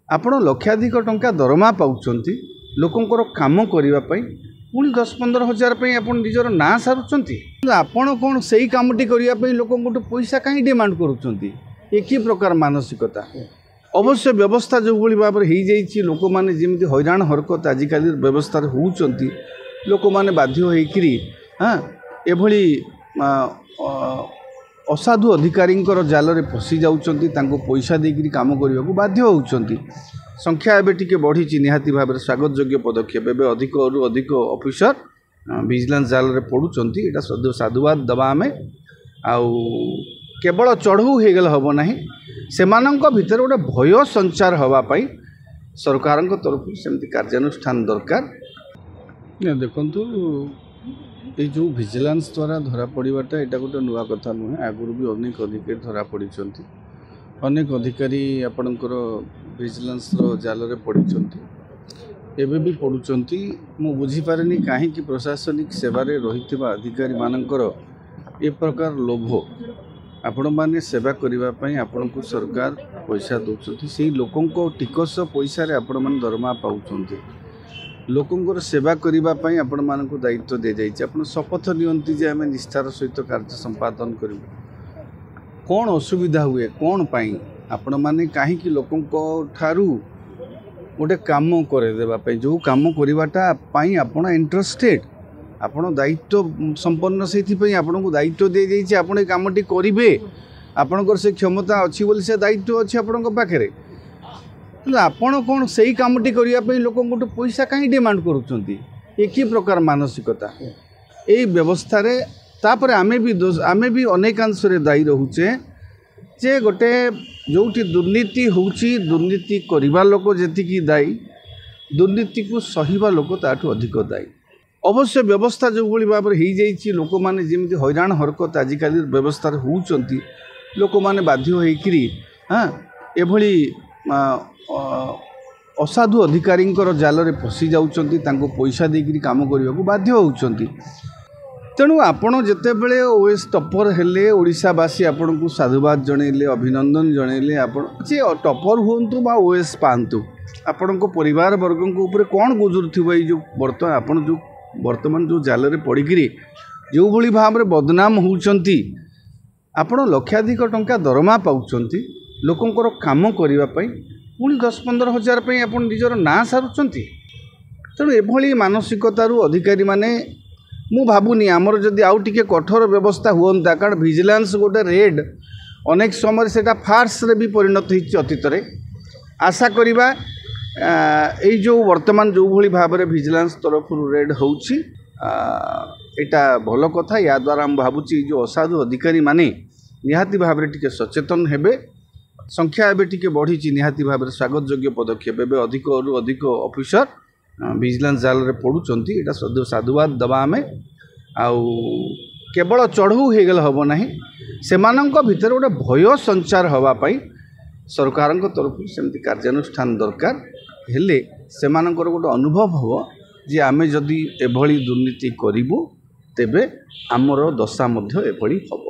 आपण लक्षाधिक टंका दरमा पाउछंती लोकंकर काम करिवा पई पुणी 10-15 हजार पे आप निजर ना सारुंच आपण कौन से कामटी करने लोक पैसा कहीं डिमांड करुँच कि प्रकार मानसिकता अवश्य व्यवस्था जो भाई भाव में लोक मैंने जमी हैरान हरकत आजिकल व्यवस्था होती लोक मैंने बाध्य होकरी हाँ एभली असाधु अधिकारी जाल में फसी जाऊँच पैसा देकर काम करने को बाध्य होती संख्या एवं टी बढ़ी निहाती भाव में स्वागत योग्य पदक्षेप एवं अधिक अधिक ऑफिसर विजिलेंस जाल में पड़ुंट यहाँ साधुवाद दबा आम आउ केवल चढ़ऊ हो गले हम ना से भितर गोटे भय संचार होगापाई सरकार तरफ सेमती कार्यानुष्ठान दरकार देखु ये जो विजिलेंस द्वारा धरा पड़ाटा यहाँ गोटे नुआ कथा नुहे आगुरी भी अनेक अधिकारी धरा पड़ी अनेक अधिकारी आपणकर विजिलेंस जाल में पड़ी एवं भी पड़ुंट मु बुझीपारे कहीं प्रशासनिक सेवार रही अधिकारी मानकर ए प्रकार लोभ आपण मैंने सेवा करने आपण को सरकार पैसा दौरान से लोकों टिकस पैसा आपण मैंने दरमा पाँच लोकंर सेवा करने आपण मान दायित्व दि जाइए आप शपथ नियंती जे आम निष्ठार सहित कार्य संपादन करूँ कौन असुविधा हुए कौन पाई आपण मैंने कहीं लोकों ठारू गोटे काम करदेवाई जो कम करवाटा आपण इंटरेस्टेड आपण दायित्व संपन्न से आपण को दायित्व दि जाइए आप कमटी करेंगे आपणकर से क्षमता अच्छी बोली से दायित्व अच्छी आपण पाखे आपण कौन से कामटी करने लोक पैसा कहीं डिमांड करुँच कि प्रकार मानसिकता ये व्यवस्था तापर आमे भी अनेकांश दायी रोचे जे गोटे जो दुर्नीति होउची दुर्नीति करिबा लोक जेतिकी दायी दुर्नीति को सहीबा लोक ताठू अधिक दायी अवश्य व्यवस्था जो भाई भाव में लोक मैंने जमी हैरान हरकत आजिकल व्यवस्था होती लोक मैंने बाध्य होकरी हाँ एभली असाधु अधिकारी जाल में फसी जाऊँच पैसा देकर काम करने को बाध्य होती तेणु आपण जितेबले ओएस टपर हेले ओडिशावासी आपण को साधुवाद जनइले अभिनंदन जनइले आपण जे टपर हुंतु बा ओएस पांतु आपण को परिवार वर्ग को ऊपर कौन गुजरुथिबो जो वर्तमान जो जाल में पड़िकी जो भली भाव में बदनाम होउचंती आपण लक्षाधिक टंका दरमा पाउचंती लोकंकर काम करने पुणी 10-15 हजार पे आप निजर ना सारुंच तेणु एभली मानसिकतारू अधिकारी माने मु भावुनी आमर जदि आउ टिके कठोर व्यवस्था हुआ कारण विजिलेंस गोटे रेड अनेक समय से फार्स रे भी परिणत होती अतीत आशा करिबा एई जो वर्तमान जो भली भाव में विजिलेंस तरफ रेड होउची एटा भल कथा या द्वारा हम भावुची जो असाधु अधिकारी माने निहाती भाव में टिके सचेतन हेबे संख्या एवं टिके बढ़ी निहाती भाव में स्वागत योग्य पदक्षेप एवं अधिक अधिक ऑफिसर विजिलेंस जाल में पड़ुंट यहाँ साधुवाद दबा आम आउ केवल चढ़ऊ हो गले हम ना से भितर गोटे भय संचार होगापाई सरकार तरफ सेमती कार्यानुष्ठान दरकार हेले से गोटे अनुभव हम जे आमे जदि एभली दुर्नीति करूँ तेबे आमर दशा एभली हम।